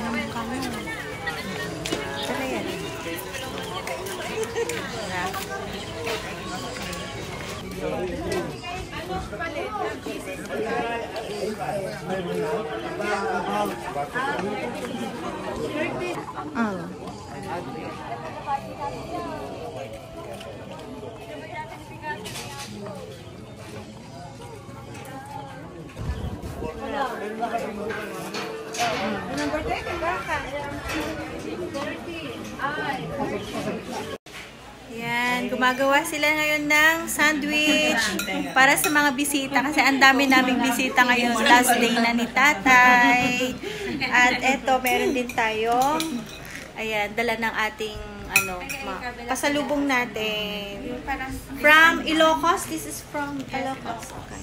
naman kami. Saka yan. Yan, gumagawa sila ngayon ng sandwich para sa mga bisita kasi ang dami naming bisita ngayon, last day na ni tatay. At eto, meron din tayong ayan, dala ng ating pasalubong natin from Ilocos. This is from Ilocos. Okay.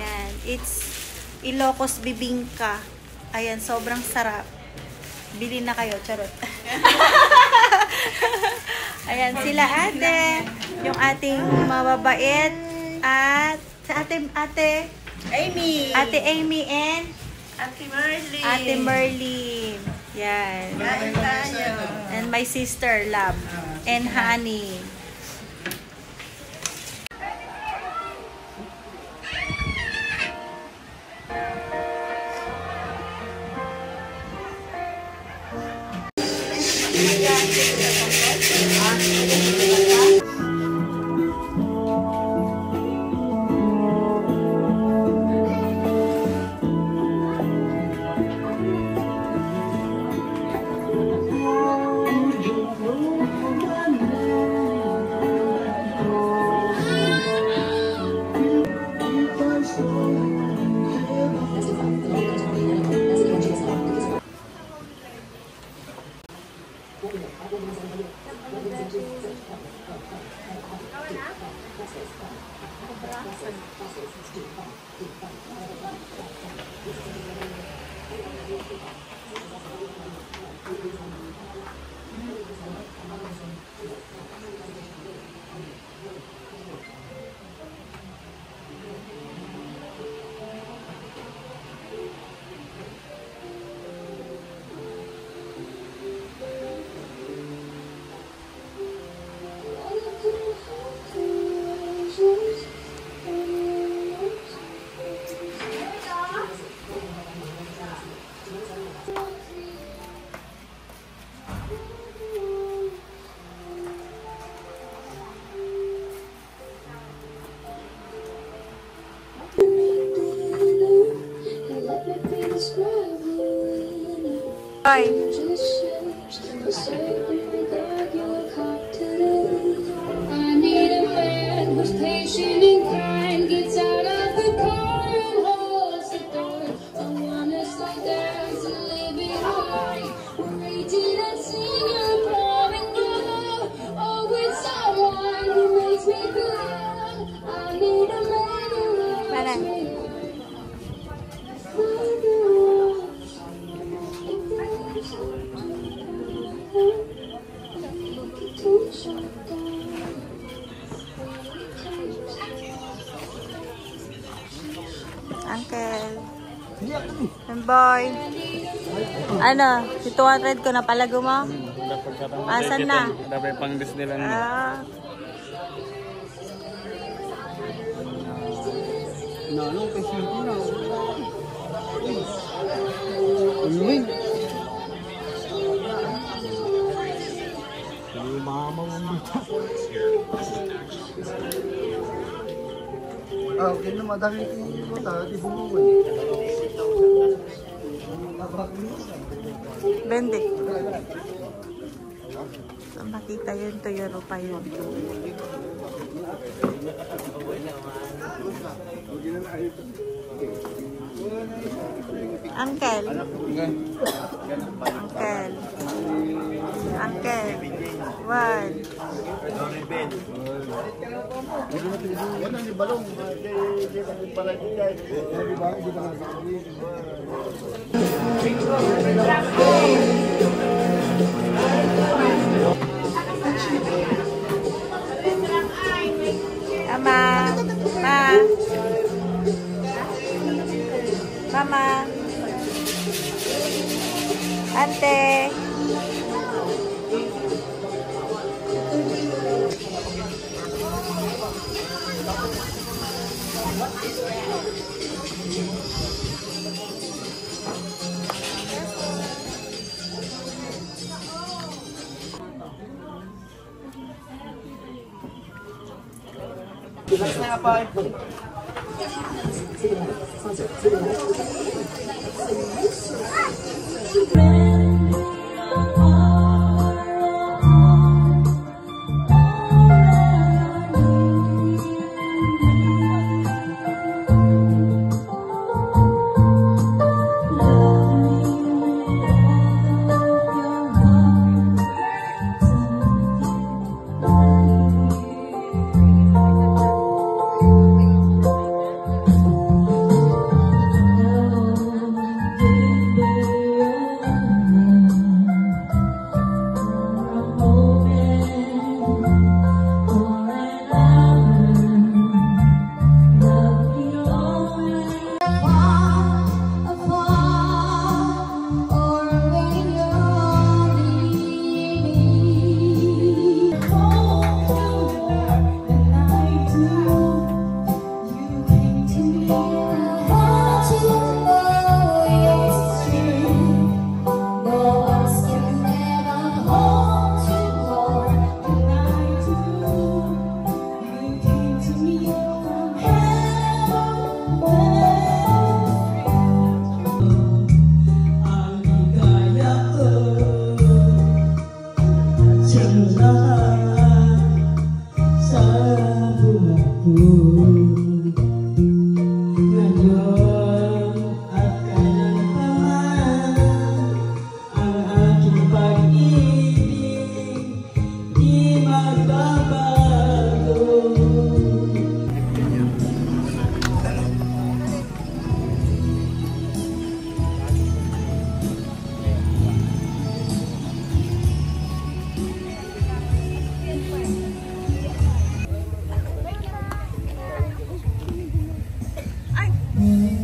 Yan, it's Ilocos bibingka. Ayan, sobrang sarap. Bili na kayo, charot. Ayan, sila ate. Yung ating mababait at ate Amy. Ate Amy and Ate Merlin. Ate Merlin. Yan. And my sister, Lab. And Honey. Bye. Uncle. Boy. Ano? Si 200 ko na palago mo? Asan na? Dapat pang Disneyland na. Ano? Kasi na. Uy. Mama mo dito. Okay na, madami mo tayo, di bumuwi. Bende. So, makita yun, Toyoro pa yun. Uncle. Uncle. Uncle. One. Yan ang ibalong. Mama. Mama. Ante. Relax na nga pa.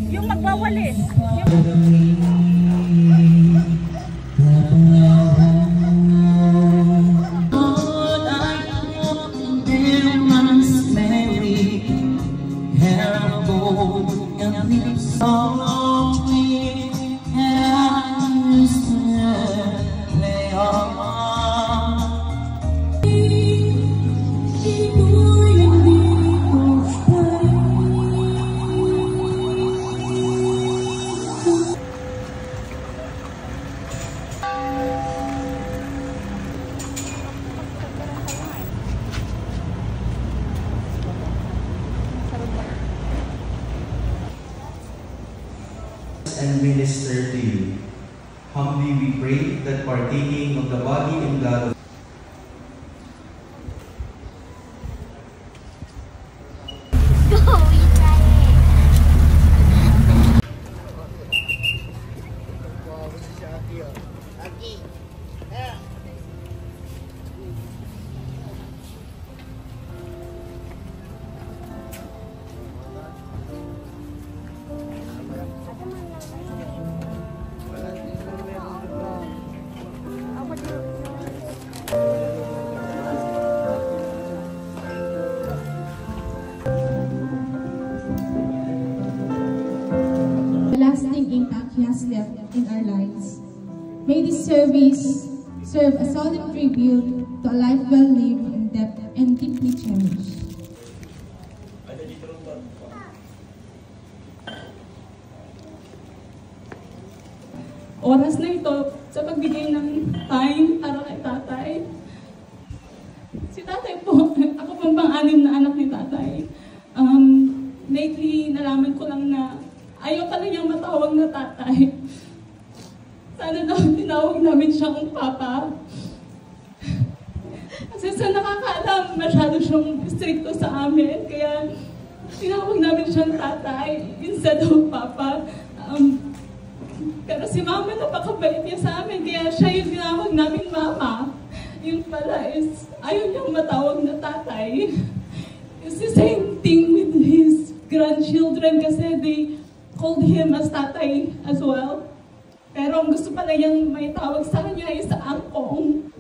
Yung magwawalis. And minister to you. Humbly we pray that partaking of the body and blood of lasting impact he has left in our lives. May this service serve a solemn tribute to a life well lived in depth and deeply cherished. Oras na ito sa pagbigay ng time para kay tatay. Si tatay po, ako pong pang-anim na anak ni tatay. Lately, nalaman ko lang na ayaw pala niyang matawag na tatay. Sana daw tinawag namin siyang papa. Kasi sa nakakaalam, masyado siyang stricto sa amin. Kaya tinawag namin siyang tatay instead of papa. Pero si mama napakabait niya sa amin. Kaya siya yung tinawag namin mama. Yung pala is ayaw niyang matawag na tatay. It's the same thing with his grandchildren kasi they called him as tatay as well. Pero ang gusto pala niyang may tawag sa kanya is Angkong.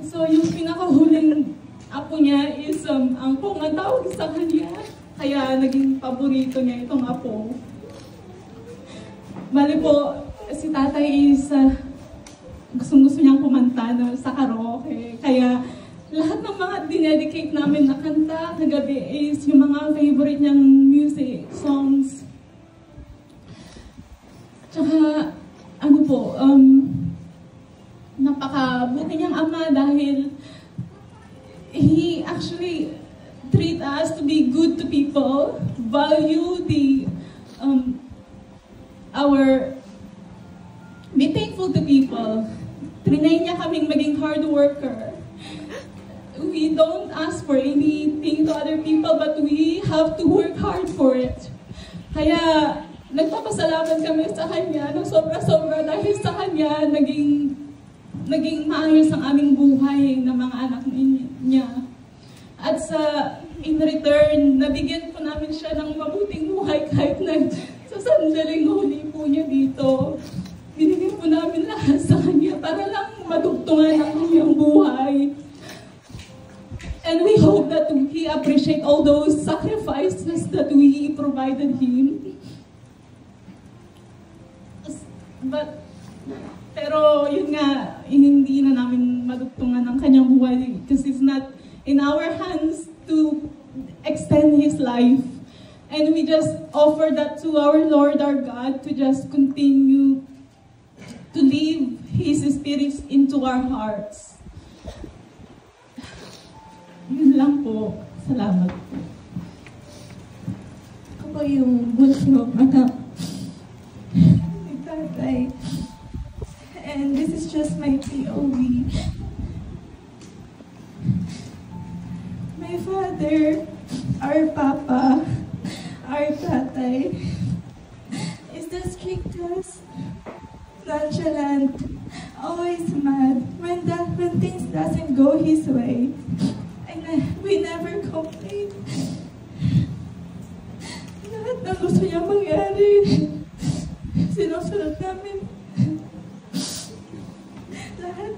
So yung pinakahuling apo niya is Angkong ang tawag sa kanya. Kaya naging paborito niya itong apo. Bali po, si tatay is gustong-gusto niyang kumanta sa karaoke. Kaya lahat ng mga dinedicate namin na kanta kagabi is yung mga favorite niyang music, songs. Tsaka, ano po, napakabuti niyang ama dahil he actually treat us to be good to people, value the, be thankful to people. Trinay niya kaming maging hard worker. We don't ask for anything to other people, but we have to work hard for it. Kaya, nagpapasalamat kami sa kanya ng sobra-sobra dahil sa kanya naging maayos ang aming buhay ng mga anak niya. At in return, nabigyan po namin siya ng mabuting buhay kahit na sa sandaling huli po niya dito. Binigyan po namin lahat sa kanya para lang madugtungan ang kanyang buhay. And we hope that he appreciate all those sacrifices that we provided him. Pero yun nga, hindi na namin madugtungan ang kanyang buhay because it's not in our hands to extend his life. And we just offer that to our Lord, our God, to just continue to leave His Spirit into our hearts. Yun lang po. Salamat po. Ako po yung bunso anak ni tatay. And this is just my POV. My father, our papa, our tatay, is the strictest, nonchalant, always mad when things doesn't go his way. And we never complain. Lahat ng gusto niya mangyari, sinusunod namin. Lahat.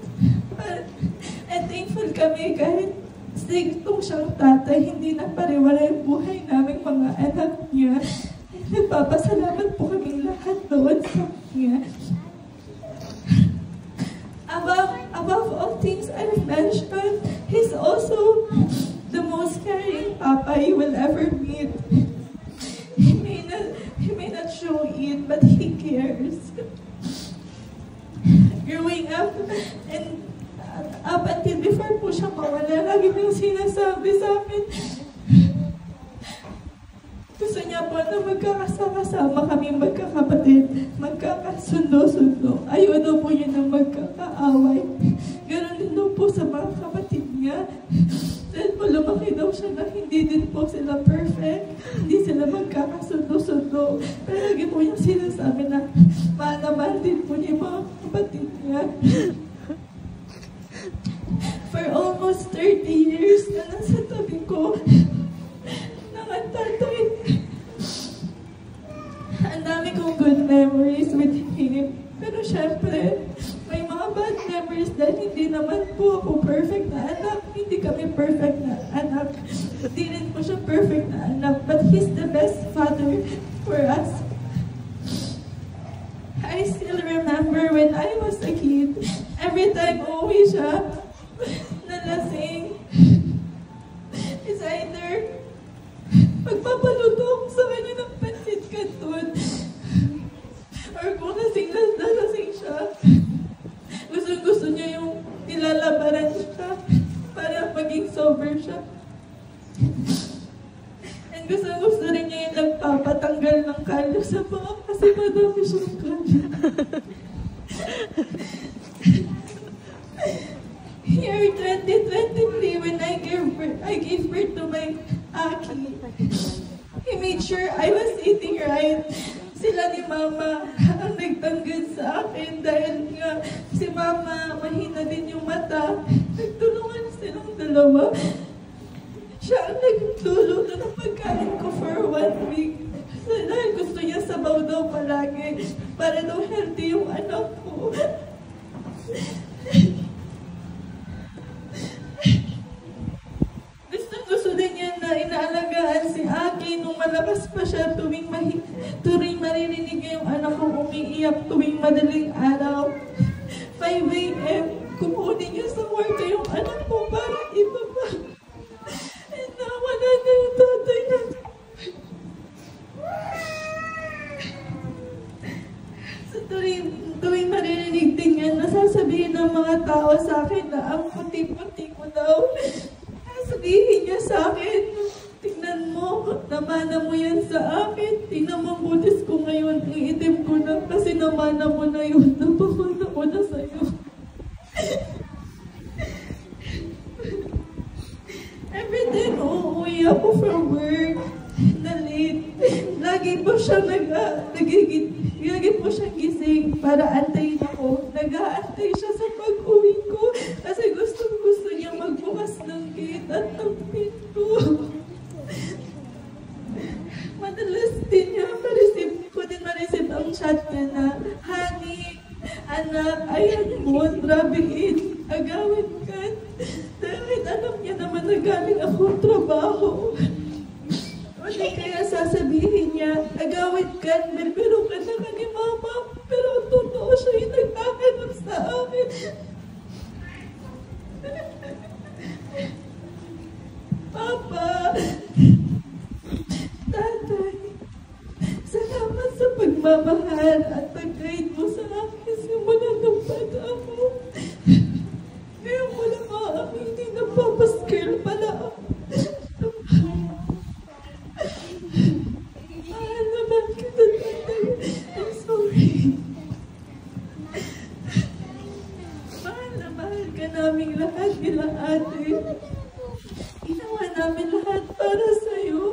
And thankful kami kahit striktong siyang tatay, hindi na pariwala yung buhay namin mga anak niya. Nagpapasalamat po kaming lahat doon sa kanya. Above all things I've mentioned, he's also the most caring papa you will ever meet. He may not show it, but he cares. Growing up, and up until before po siya mawala, lagi nang sinasabi sa amin, gusto niya po na magkakasama kami magkakapatid, magkakasundo-sundo. Ayaw daw po niya na magkakaaway. Ganon din daw po sa mga kapatid niya. Dahil po lumaki daw siya na hindi din po sila perfect, hindi sila magkakasundo-sundo. Pero lagi po niya sinasabi na mahal na mahal din po niya yung mga kapatid niya. For almost 30 years na nasa tabi ko, ang tatay. Ang dami kong good memories with him. Pero syempre, may mga bad memories dahil hindi naman po ako perfect na anak. Hindi kami perfect na anak. Hindi rin po siya perfect na anak. But he's the best father for us. I still remember when I was a kid, every time uuwi siya, nalasing, is either magpapaluto ako sa kanya ng pansit canton. Or kung nalasing siya, gusto niya yung nilalabaran siya para maging sober siya. And gusto rin niya yung nagpapatanggal ng kalyo sa mga kasi madami siyang kalyo. Year 2023, when I gave birth to my Aki, he made sure I was eating right. Sila ni Mama ang nagtanggol sa akin dahil nga si Mama mahina din yung mata. Nagtulungan silang dalawa. Siya ang nagtuluto ng pagkain ko for 1 week. Dahil gusto niya sabaw daw palagi para daw healthy yung anak ko. Gusto din niya na inaalagaan si Aki nung malakas pa siya tuwing maririnig niya yung anak ko umiiyak tuwing madaling araw. 5 AM, kumunin niya sa work yung anak ko para ibaba. And nawala na yung tatay na. So tuwing maririnig din yan, nasasabihin ng mga tao sa akin na ang puti-puti ko daw. Sabihin niya sa akin, tingnan mo, namana mo yan sa akin. Tingnan mo ang butis ko ngayon, ang itim ko na kasi namana mo na yun. Napamana ko na sa'yo. Everyday, uuwi ako from work, na late. Lagi po siyang gising para antayin ako. Nag-aantay siya sa pag-uwi ko kasi gusto niya magbukas ng gate at ng pinto. Madalas din niya ma-receive ang chat niya na, "Honey, anak, ayan mo, trabihin, agawin ka." Dahil alam niya naman na galing akong trabaho. Kaya sasabihin niya, agawin ka, pero ka na ka ni Mama. Pero totoo siya yung nagkakanap sa akin. Papa, Tatay, salamat sa pagmamahal at pag-guide mo sa akin simula ng bata ako. Ngayon mo lang ako hindi napapaskil pala ako. Mahal naman kita, Tatay. I'm sorry. Mahal na mahal ka naming lahat nila, Ate. Ginawa namin lahat para sa'yo.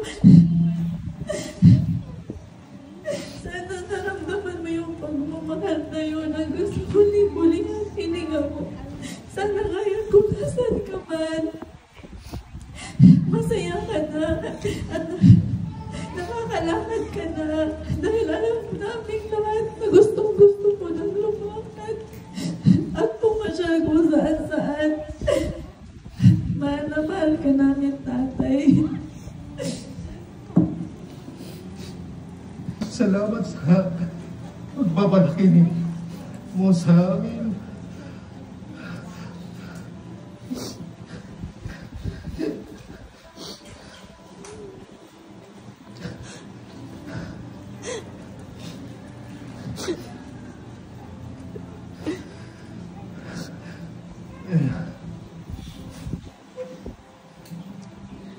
Sana naramdaman mo yung pagmamahal na yun ang gusto ko libuling ang hininga mo. Sana ngayon kung nasan ka man, masaya ka na at nakakalakad ka na dahil alam namin lahat na gustong-gusto mo nang lumakad at pumasyal kung saan-saan. Mahal na mahal ka namin, Tatay. Salamat sa pagbabalik mo sa amin.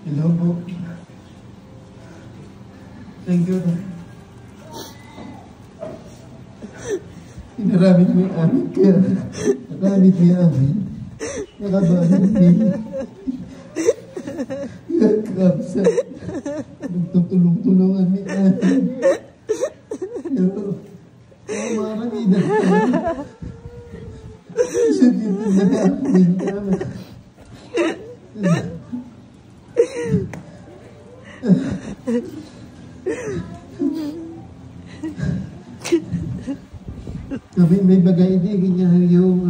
Hello po. Thank you. Inarami mo yung amin kaya nakamit mo yung amin. Nakabahan din. Nagkapsa. Nagtutulong-tulungan mo yung amin. Pero, marami na tayo. Isa dito nag-amin kami. Kami may bagay din, ganyan yung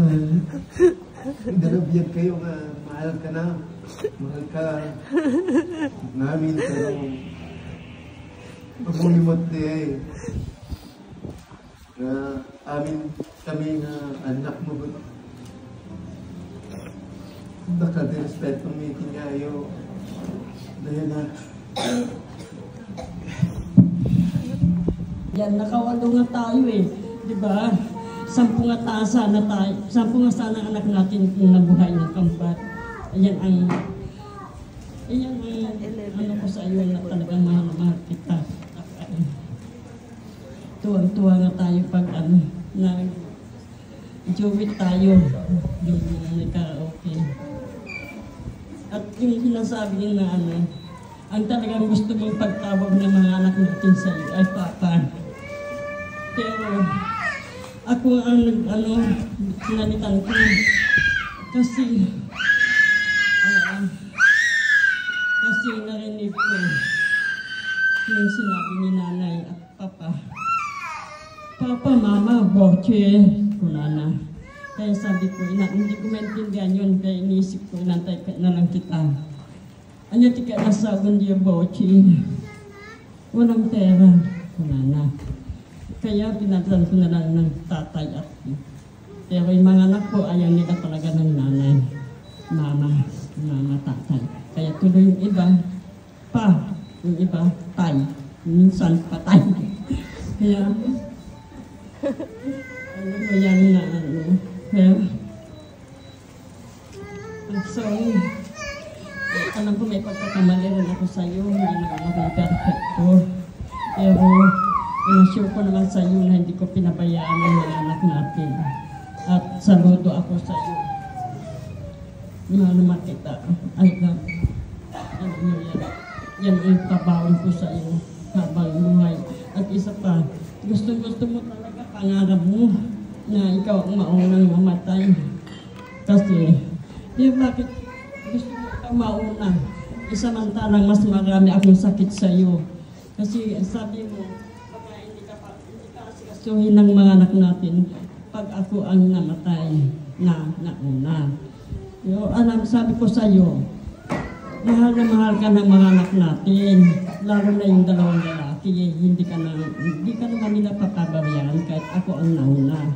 darabiyag kayo nga mahal ka na, mahal ka namin, pero mabulimot din na amin kami na anak mo ba? Baka din respeto may kinyayo dahil na yan, nakawalo nga tayo eh, di ba? 10 nga tasa na tayo, 10 nga sana anak natin yung nabuhay ng kampat. Ayan ang ano ko sa iyo na talagang mahal na mahal kita. Tuwang-tuwa nga tayo pag nag-jovet tayo, yung nagka-okay. At yung sinasabi na ang talagang gusto mong pagtawag ng mga anak natin sa iyo ay Papa. Pero ako ang pinalitan ko kasi narinig ko yung sinabi ni nanay at papa, Papa, Mama, Boche, kunana. Kaya sabi ko, hindi ko maintindihan yun, kaya iniisip ko, inantay na lang kita. Anya tika nasagon niya, Boche, walang pera, kunana. Kaya pinadala ko na lang ng tatay at pero yung mga anak ko, ayaw nila talaga ng nanay, mama, tatay. Kaya tuloy yung iba, yung iba, tay. Minsan patay. Kaya, ano ba yan na kaya, I'm sorry. Alam ko may pagkakamali rin ako sa'yo, hindi naman ako perfecto. Pero, sure ko naman sa'yo na hindi ko pinabayaan ang mga anak natin. At saludo ako sa'yo. Mahal naman kita. Ay, yan ang tabaon ko sa'yo habang buhay. At isa pa, gusto mo talaga, pangarap mo na ikaw ang maunang mamatay. Kasi, bakit gusto mo ikaw mauna? Isamantalang mas marami akong sakit sa'yo. Kasi sabi mo, baka hindi ka asikasuhin ng mga anak natin pag ako ang namatay na nauna. Sabi ko sa'yo, mahal na mahal ka ng mga anak natin, lalo na yung dalawang lalaki, hindi ka naman nila papabayaran kahit ako ang nauna.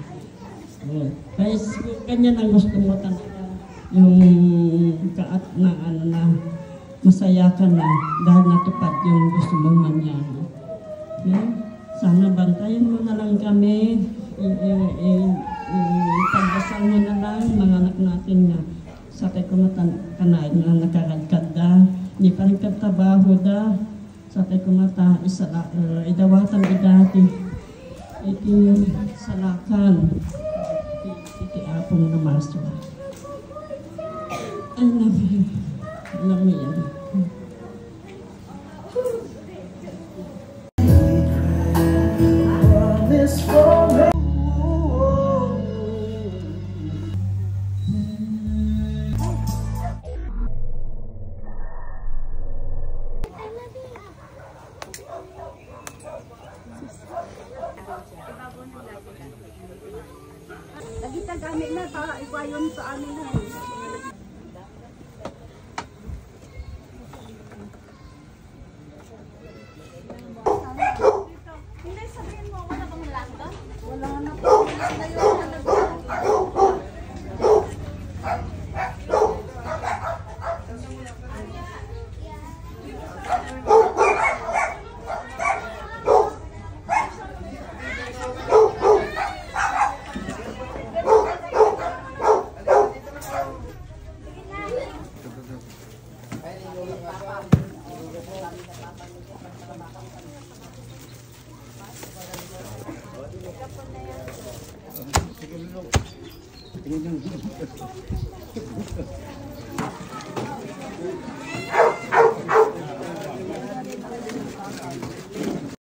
Kaya ganyan ang gusto mo talaga, yung kaat na masaya ka na dahil natupad yung gusto mong mangyari. Sana bantayan mo na lang kami, pagdasal mo na lang mga anak natin na sakay ko kanain na nakaradkad da, hindi pa rin katabaho da, sakay ko mata idawatan idati, iti salakan, iti apong na maso. I love you. Love me yan. Lagi tagamit na ta, ipayon sa amin ha. Hindi sabihin mo, wala kang langa? Wala na po. Tingnan nyo.